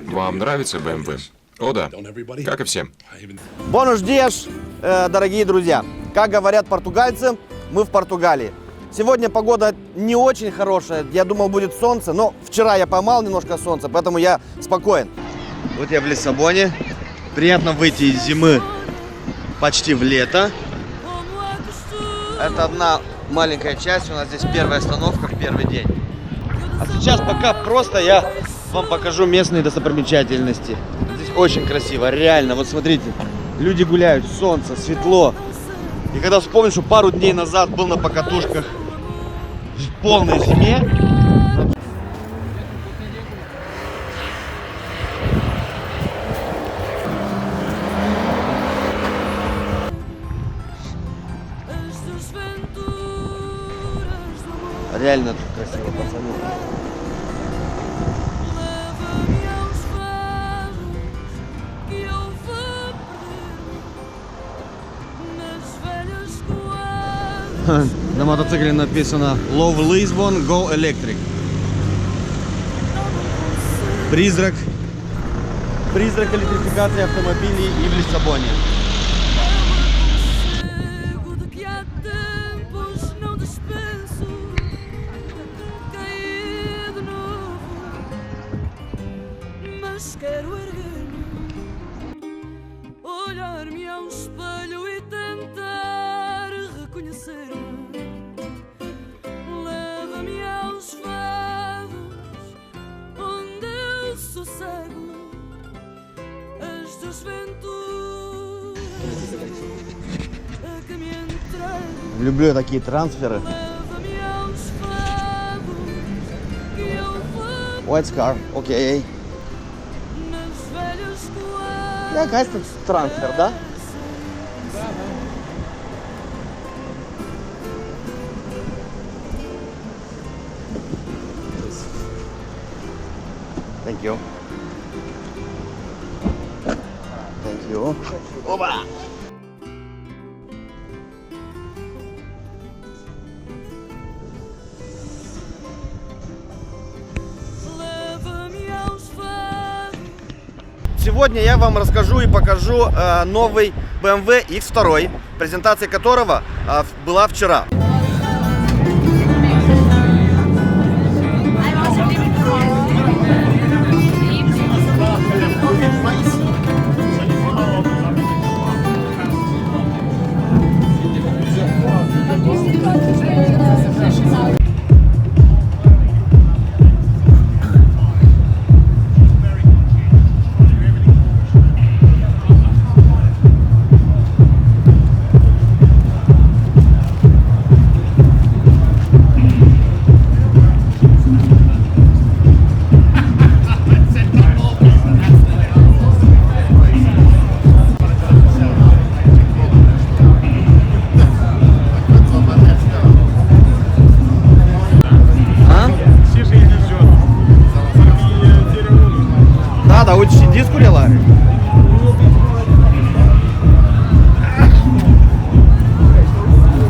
Вам нравится BMW? О да, как и всем. Buenos dias, дорогие друзья. Как говорят португальцы, мы в Португалии. Сегодня погода не очень хорошая. Я думал, будет солнце, но вчера я поймал немножко солнца, поэтому я спокоен. Вот я в Лиссабоне. Приятно выйти из зимы почти в лето. Это одна маленькая часть. У нас здесь первая остановка в первый день. А сейчас пока просто я вам покажу местные достопримечательности. Здесь очень красиво, реально. Вот смотрите, люди гуляют, солнце, светло. И когда вспомню, что пару дней назад был на покатушках в полной зиме. Реально тут красиво, пацаны. На мотоцикле написано Love Lisbon, Go Electric. Призрак электрификации автомобилей и в Лиссабоне. Olhar-me ao espelho e tentar reconhecer-me. Leva-me aos fados onde eu sossego as desventuras a que me entrego. Люблю такие трансферы. Leva-me aos fados que eu vou White car, окей. nas velhas coisas. Какая трансфер, да? Thank you. Thank you. Опа! Leva-me aos fados. Сегодня я вам расскажу и покажу новый BMW X2, презентация которого была вчера. Да, очень диску рела.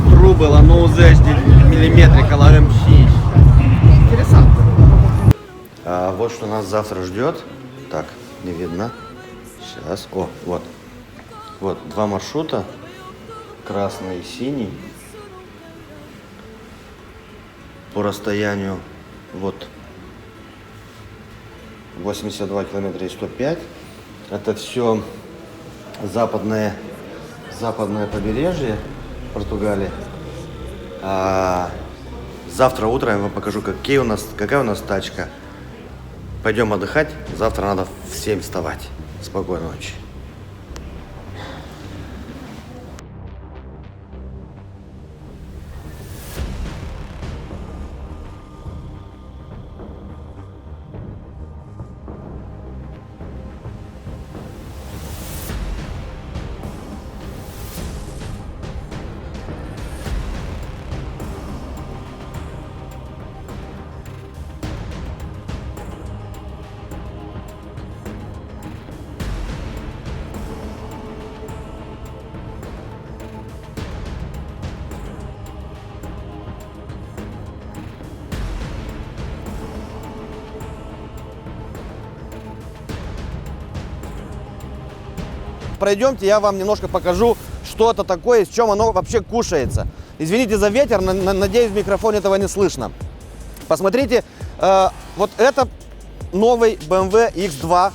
Трубы, ну уже миллиметры, колорем щи. Интересно. Вот что нас завтра ждет. Так, не видно. Сейчас. О, вот. Вот, два маршрута. Красный и синий. По расстоянию вот 82 километра и 105. Это все западное побережье Португалии. Завтра утром я вам покажу, какая у нас тачка. Пойдем отдыхать. Завтра надо в 7 вставать. Спокойной ночи. пройдемте, я вам немножко покажу, что это такое, с чем оно вообще кушается. Извините за ветер, надеюсь, в микрофоне этого не слышно. Посмотрите, вот это новый BMW X2.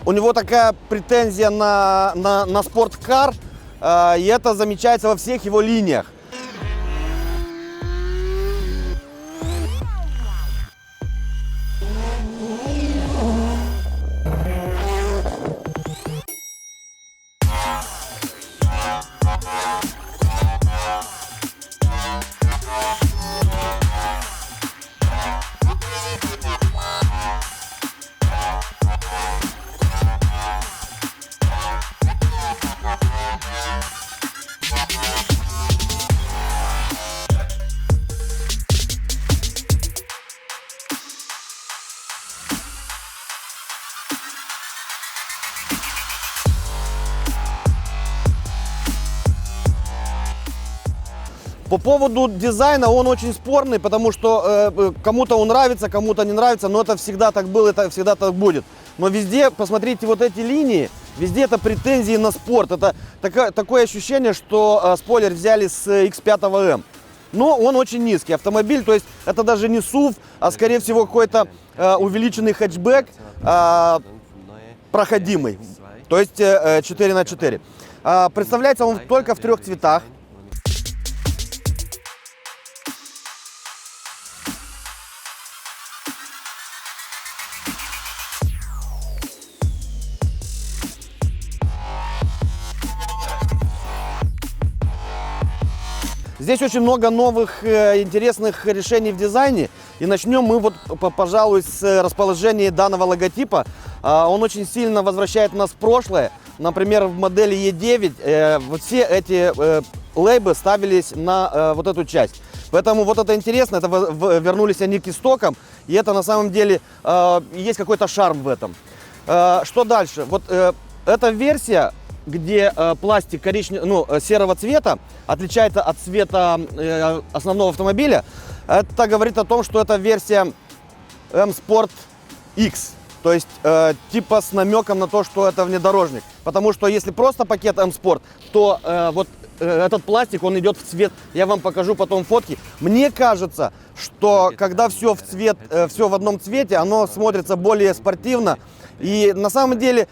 У него такая претензия на спорткар, и это замечается во всех его линиях. По поводу дизайна он очень спорный, потому что кому-то он нравится, кому-то не нравится, но это всегда так было, это всегда так будет. Но везде, посмотрите, вот эти линии, везде это претензии на спорт. Это такое ощущение, что спойлер взяли с X5M. Но он очень низкий автомобиль, то есть это даже не SUV, а скорее всего какой-то увеличенный хэтчбэк, проходимый, то есть 4х4. Представляется он только в 3 цветах. Здесь очень много новых интересных решений в дизайне. И начнем мы, вот, пожалуй, с расположения данного логотипа. Он очень сильно возвращает нас в прошлое. Например, в модели E9 вот все эти лейбы ставились на вот эту часть. Поэтому вот это интересно, это вернулись они к истокам. И это на самом деле есть какой-то шарм в этом. Что дальше? Вот эта версия, где пластик серого цвета отличается от цвета основного автомобиля, это говорит о том, что это версия M-Sport X. То есть типа с намеком на то, что это внедорожник. Потому что если просто пакет M-Sport, то вот этот пластик, он идет в цвет. Я вам покажу потом фотки. Мне кажется, что когда все в цвет, все в одном цвете, оно смотрится более спортивно. И на самом деле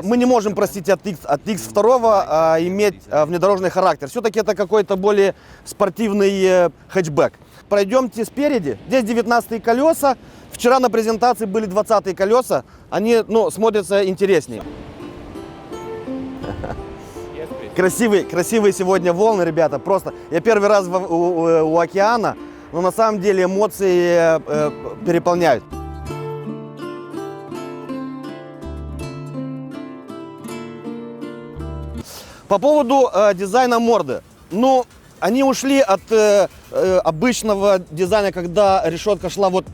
мы не можем простить от X2 иметь внедорожный характер. Все-таки это какой-то более спортивный хэтчбэк. Пройдемте спереди. Здесь 19-е колеса. Вчера на презентации были 20-е колеса. Они смотрятся интереснее. Красивые сегодня волны, ребята. Просто я первый раз у океана, но на самом деле эмоции переполняют. По поводу дизайна морды. Они ушли от обычного дизайна, когда решетка шла вот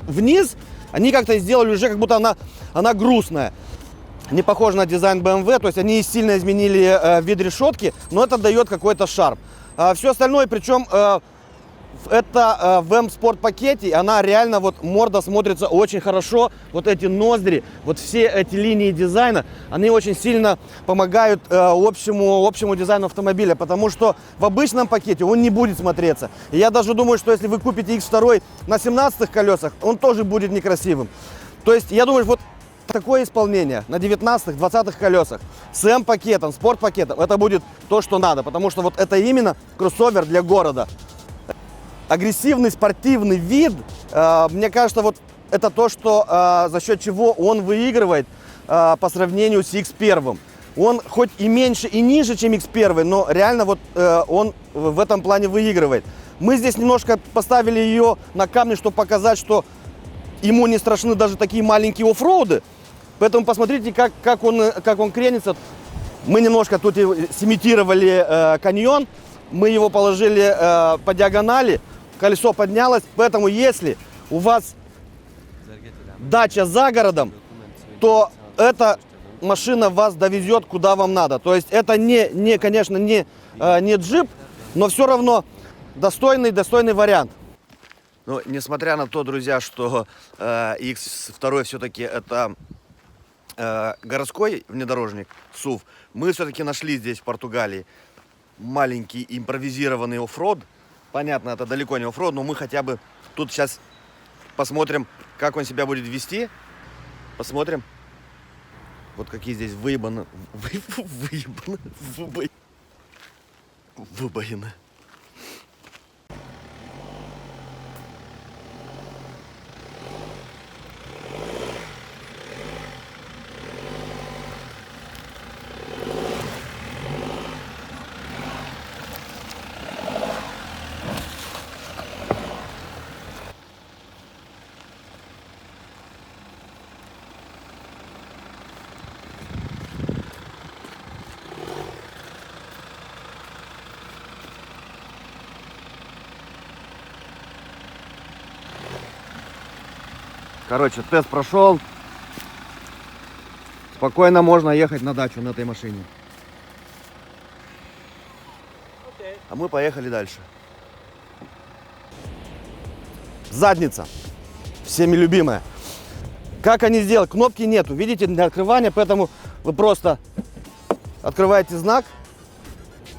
вниз. Они как-то сделали уже, как будто она грустная. Не похоже на дизайн BMW, то есть они сильно изменили вид решетки, но это дает какой-то шарм. Все остальное, причем это в M-Sport пакете, она реально, вот морда смотрится очень хорошо, вот эти ноздри, вот все эти линии дизайна, они очень сильно помогают общему дизайну автомобиля, потому что в обычном пакете он не будет смотреться. И я даже думаю, что если вы купите X2 на 17-х колесах, он тоже будет некрасивым. То есть я думаю, вот такое исполнение на 19-х, 20-х колесах с M-пакетом, спорт-пакетом, это будет то, что надо, потому что вот это именно кроссовер для города. Агрессивный спортивный вид, мне кажется, вот это то, что за счет чего он выигрывает по сравнению с X1. Он хоть и меньше и ниже, чем X1, но реально вот он в этом плане выигрывает. Мы здесь немножко поставили ее на камни, чтобы показать, что ему не страшны даже такие маленькие оффроуды. Поэтому посмотрите, как он кренится. Мы немножко тут симитировали каньон. мы его положили по диагонали, колесо поднялось, поэтому если у вас дача за городом, то эта машина вас довезет куда вам надо. То есть это конечно, не джип, но все равно достойный вариант. Но несмотря на то, друзья, что X2 все-таки это городской внедорожник SUV, мы все-таки нашли здесь в Португалии маленький импровизированный оффроуд. Понятно, это далеко не оффроуд, но мы хотя бы тут сейчас посмотрим, как он себя будет вести. Посмотрим. Вот какие здесь выбоины. Короче, тест прошел. Спокойно можно ехать на дачу на этой машине. А мы поехали дальше. Задница. Всеми любимая. Как они сделали? Кнопки нету. Видите, для открывания, поэтому вы просто открываете знак,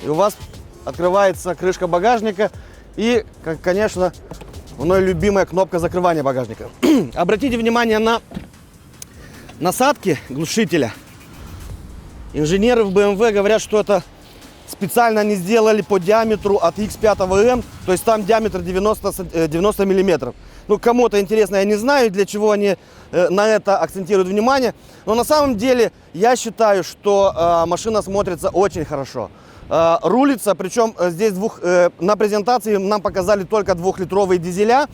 и у вас открывается крышка багажника. И, конечно, мной любимая кнопка закрывания багажника. Обратите внимание на насадки глушителя. Инженеры в BMW говорят, что это специально они сделали по диаметру от X5M, то есть там диаметр 90 миллиметров. Ну, кому-то интересно, я не знаю, для чего они на это акцентируют внимание, но на самом деле я считаю, что машина смотрится очень хорошо. Рулится, причем здесь на презентации нам показали только 2-литровые дизеля,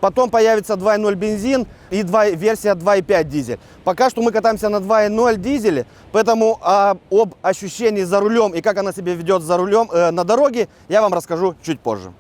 потом появится 2.0 бензин и версия 2.5 дизель. Пока что мы катаемся на 2.0 дизеле, поэтому об ощущении за рулем и как она себя ведет за рулем на дороге я вам расскажу чуть позже.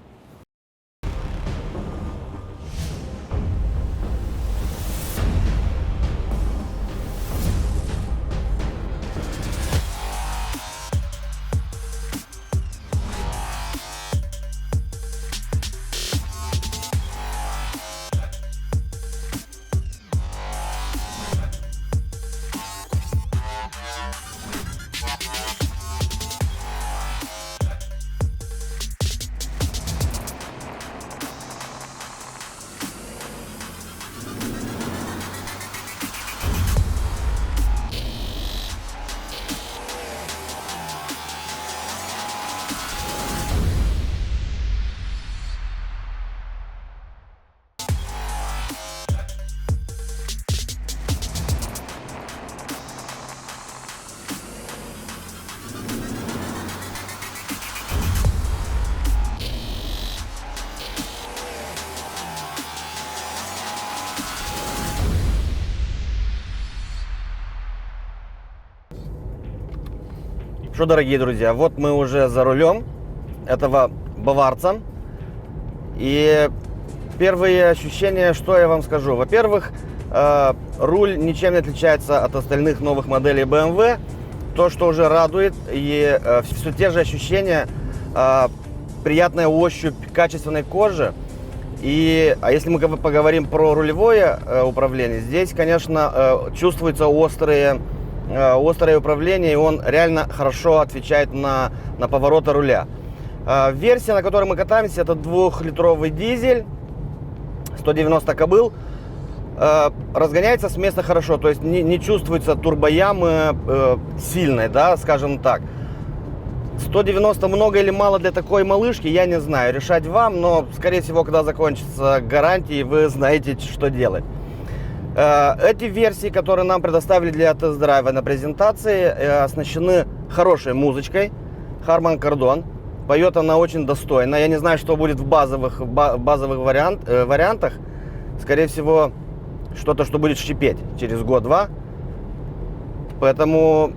Что, дорогие друзья, вот мы уже за рулем этого баварца. И первые ощущения, что я вам скажу. Во-первых, руль ничем не отличается от остальных новых моделей BMW. То, что уже радует, и все те же ощущения, приятная ощупь качественной кожи. А если мы поговорим про рулевое управление, здесь, конечно, чувствуется острое управление, и он реально хорошо отвечает на повороты руля. Версия, на которой мы катаемся, это 2-литровый дизель, 190 кобыл. Разгоняется с места хорошо, то есть не чувствуется турбоямы сильной, да, скажем так. 190 много или мало для такой малышки, я не знаю, решать вам, но, скорее всего, когда закончится гарантия, вы знаете, что делать. Эти версии, которые нам предоставили для тест-драйва на презентации, оснащены хорошей музычкой Harman Kardon. Поет она очень достойно. Я не знаю, что будет в базовых вариантах. Скорее всего, что-то, что будет шипеть через год-два. Поэтому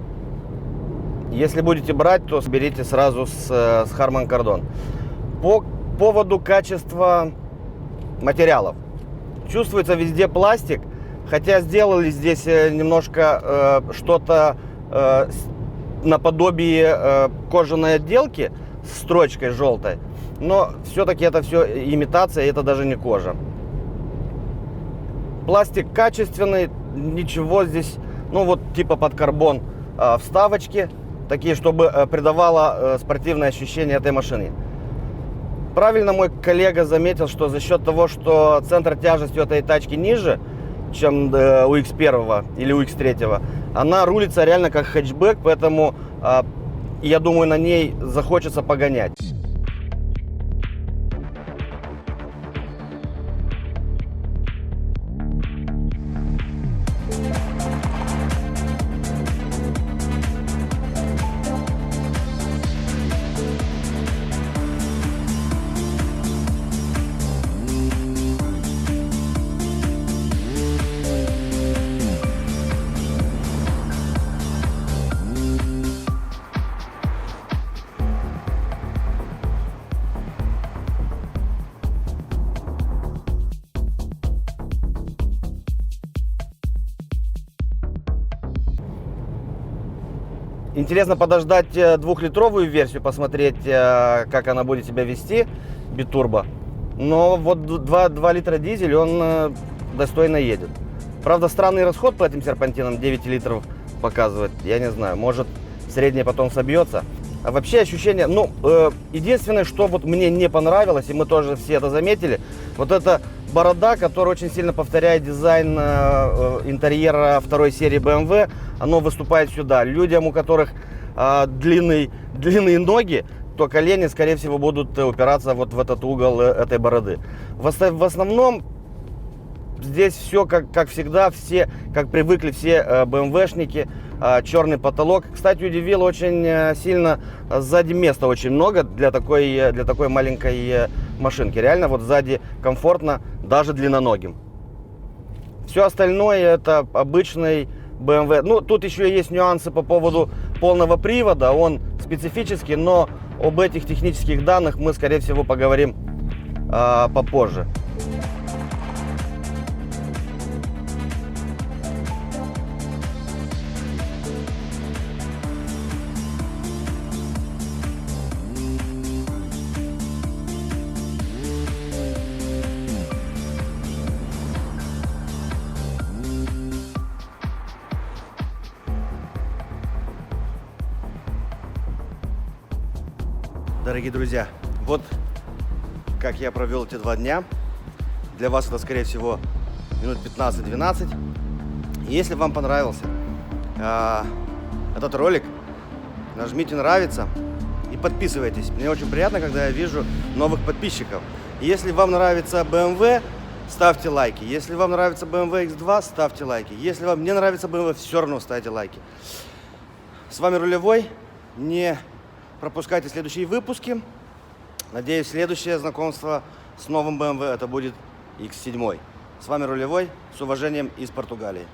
Если будете брать, то берите сразу с Harman Kardon. По поводу качества материалов. Чувствуется везде пластик, хотя сделали здесь немножко что-то наподобие кожаной отделки с строчкой желтой. Но все-таки это все имитация, это даже не кожа. Пластик качественный, ничего здесь, ну вот типа под карбон вставочки, такие, чтобы придавало спортивное ощущение этой машине. Правильно мой коллега заметил, что за счет того, что центр тяжести у этой тачки ниже, чем у X1 или у X3, она рулится реально как хэтчбэк, поэтому я думаю, на ней захочется погонять. Интересно подождать 2-литровую версию, посмотреть, как она будет себя вести, битурбо. Но вот 2 литра дизель, он достойно едет. Правда, странный расход по этим серпантинам, 9 литров показывает. Я не знаю, может среднее потом собьется. А вообще ощущение, ну, единственное, что вот мне не понравилось, и мы тоже все это заметили, вот эта борода, которая очень сильно повторяет дизайн интерьера второй серии BMW, оно выступает сюда. Людям, у которых длинные ноги, то колени, скорее всего, будут упираться вот в этот угол этой бороды. В основном здесь все как всегда, все, как привыкли все BMW-шники, черный потолок. Кстати, удивило очень сильно, сзади места очень много для такой маленькой машинки. Реально вот сзади комфортно даже длинноногим. Все остальное это обычный BMW. Ну, тут еще есть нюансы по поводу полного привода. Он специфический, но об этих технических данных мы, скорее всего, поговорим попозже. Дорогие друзья, вот как я провел эти 2 дня. Для вас это, скорее всего, минут 15-12. Если вам понравился этот ролик, нажмите «Нравится» и подписывайтесь. Мне очень приятно, когда я вижу новых подписчиков. И если вам нравится BMW, ставьте лайки. Если вам нравится BMW X2, ставьте лайки. Если вам не нравится BMW, все равно ставьте лайки. С вами Рулевой. Не пропускайте следующие выпуски. Надеюсь, следующее знакомство с новым BMW это будет X7. С вами Рулевой. С уважением из Португалии.